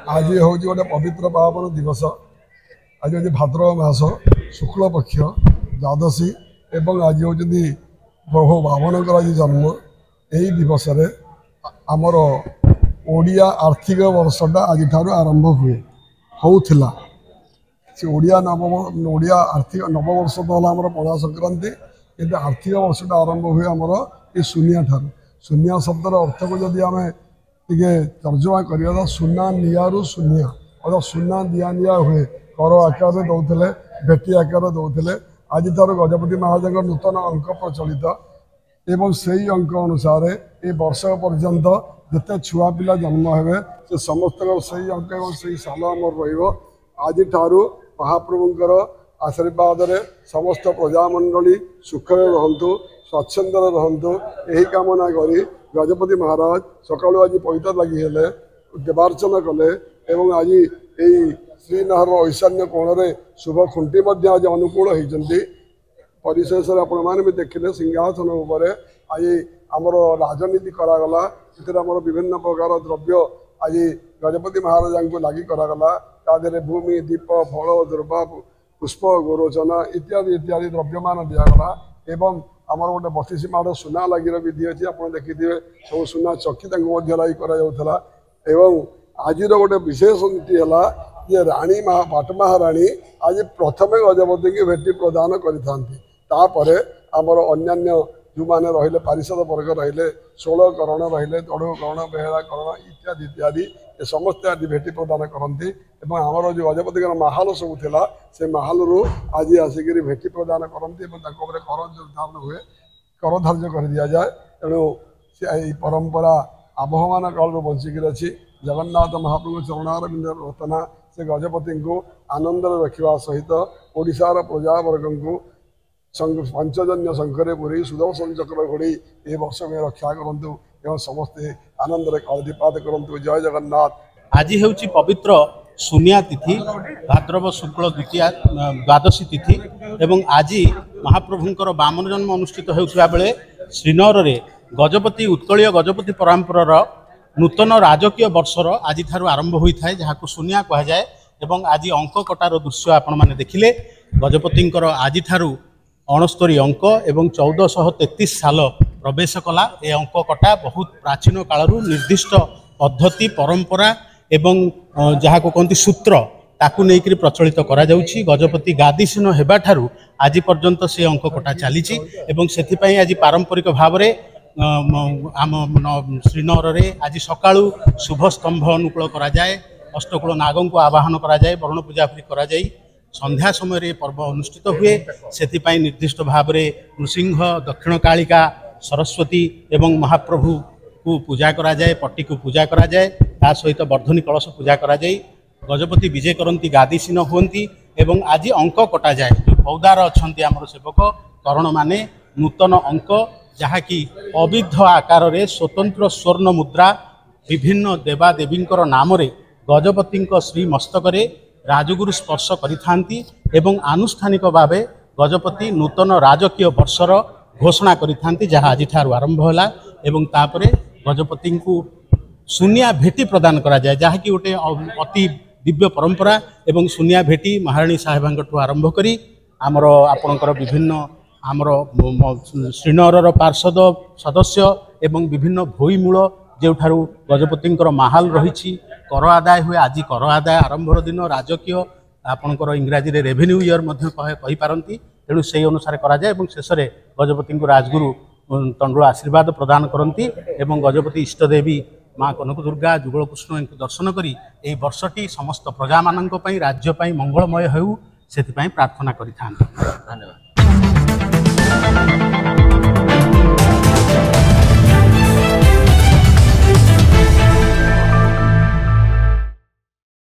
आज हूँ गोटे पवित्र पावन दिवस। आज हूँ भाद्रव मास शुक्ल पक्ष द्वादशी एवं आज हूँ प्रभु बामनकर आज जन्म। यही दिवस आमर ओडिया आर्थिक वर्षटा आज आरंभ हुए होउथिला। से ओडिया आर्थिक नववर्ष तो है पणा संक्रांति, किंतु आर्थिक वर्षटा आरंभ हुए आमर ये शून्य ठार। शून्य शब्दर अर्थ को जदि आम टे तर्जमा करवा सुना निआरु शून्य अर्थात सुना दिया निया हुए कर आकार दौले भेटी आकार दौले। आज तार गजपति महाराज नूतन अंक प्रचलित एवं से ही अंक अनुसार ये वर्ष पर्यंत जिते छुआ पिला जन्म हे से समस्त से अंक और से साल आमर रज ठारू महाप्रभुंर आशीर्वाद समस्त प्रजामंडली सुख रहतु स्वच्छंद रहतु यही कामना करी गजपति महाराज सकालू आज पवित्र लगी देवार्चना कले एवं आज यही श्रीनगर ईशान्य कोण में शुभ खुंटी आज अनुकूल होती। परिशेष आपण भी देखिले सिंहासन उपर आज आमर राजनीति करागला। आमर विभिन्न प्रकार द्रव्य आज गजपति महाराज को लगी करागला। तादे भूमि दीप फल दुर्वा पुष्प गोरोचन इत्यादि इत्यादि द्रव्यमान दिगला एवं आमर गोटे 32 माड़ सुना लगी विधि अच्छी आप देखिए सब सुना चकी लगी करा। आज गोटे विशेष नीति है ये राणी पाटमहाराणी आज प्रथम गजपति की भेटी प्रदान करपर आमर अन्य जो मैंने रहिले पारिषद वर्ग रहिले 16 करण रहिले तड़ु करण बेहरा करण इत्यादि इत्यादि ये समस्त आज भेटी प्रदान करती। आमर जो गजपति माहल सब थिला से माहल रू आज आसिक भेटी प्रदान करती कर निर्धारण हुए कर धार्य कर दि जाए। तेणु से परंपरा आबहमान काल बंचिकी अच्छी। जगन्नाथ महाप्रभु चरणारविंद रतना से गजपति को आनंद रखा सहित ओडिशार प्रजावर्ग को पंचजन्य शंखरे पुरी सुदर्शन चक्र घोड़ी ये वर्ष में रक्षा करंतु एवं समस्ते आनंद कालदीपात करंतु। जय जगन्नाथ। आज हूँ पवित्र शून्या तिथि भाद्रव शुक्ल द्वितीया द्वादशी तिथि एवं आज महाप्रभुंकर बामन जन्म अनुष्ठित होता बेले श्रीनगर में गजपति उत्कलीय गजपति परंपरार नूतन राजकीय वर्षर आज ठारू आरंभ होता है जहाँ को शून्या कह जाए। एवं आज अंक कटार दृश्य आपण मैंने देखिले गजपतिंकर आज ठारू 69 अंक एवं 1433 साल प्रवेश कला। ये अंक कटा बहुत प्राचीन कालरू निर्दिष्ट पद्धति परंपरा एवं जहाँ को कहते सूत्र ताकू नहीं प्रचलित करा जाउछि। गजपति गादीसीन हेबा ठारू आज पर्यंत से अंक कटा चली से आज पारंपरिक भाव में आम श्रीनगर में आज सकाळू शुभ स्तंभ अनुकूल करा जाए। अष्टकूल नागों को आवाहन करा जाए वरुण पूजा करा जाए। संध्या समय पर्व अनुष्ठित हुए से निर्दिष्ट भाव में नृसिंह दक्षिण कालिका सरस्वती एवं महाप्रभु को पूजा करा जाए। पट्टी को पूजा करा जाए ता सहित वर्धनी कलश पूजा करा जाए। गजपति विजय करती गादीसीन हुंती एवं आज अंक कटा जाए। जो फौदार अच्छा आमर सेवक करण माने नूतन अंक जहाँकि अविध आकार रे स्वतंत्र स्वर्ण मुद्रा विभिन्न देवादेवींकर नाम रे गजपति श्री मस्तक राजगुरु स्पर्श करिथांती एवं आनुष्ठानिक भावे गजपति नूतन राजकीय वर्षर घोषणा करिथांती जहाँ आज ठारू आरंभ होला। एवं तापरे गजपति को शून्या भेटी प्रदान करा जाए जहाँ कि गोटे अति दिव्य परंपरा एवं शून्या भेटी महाराणी साहेबांठू आरंभ करी आमर आपणकर विभिन्न आमर श्रीनगर पार्षद सदस्य एवं विभिन्न भोईमूल जो ठारू गजपतिंकर माहल रही कर आदाय हुए। आज कर आदाय आरंभर दिन राजकीय आपणकर इंग्राजी रे रेवेन्यू इयर कही पारती। तेणु से अनुसार करा जाए एवं शेष में गजपति को राजगुरु तंडुल आशीर्वाद प्रदान करती एवं गजपति इष्टदेवी माँ कनक दुर्गा जुगल कृष्ण इनको दर्शन करी एई वर्षटी समस्त प्रजा मानक पई राज्य पई मंगलमय हेउ सेति पई प्रार्थना करिथान। धन्यवाद।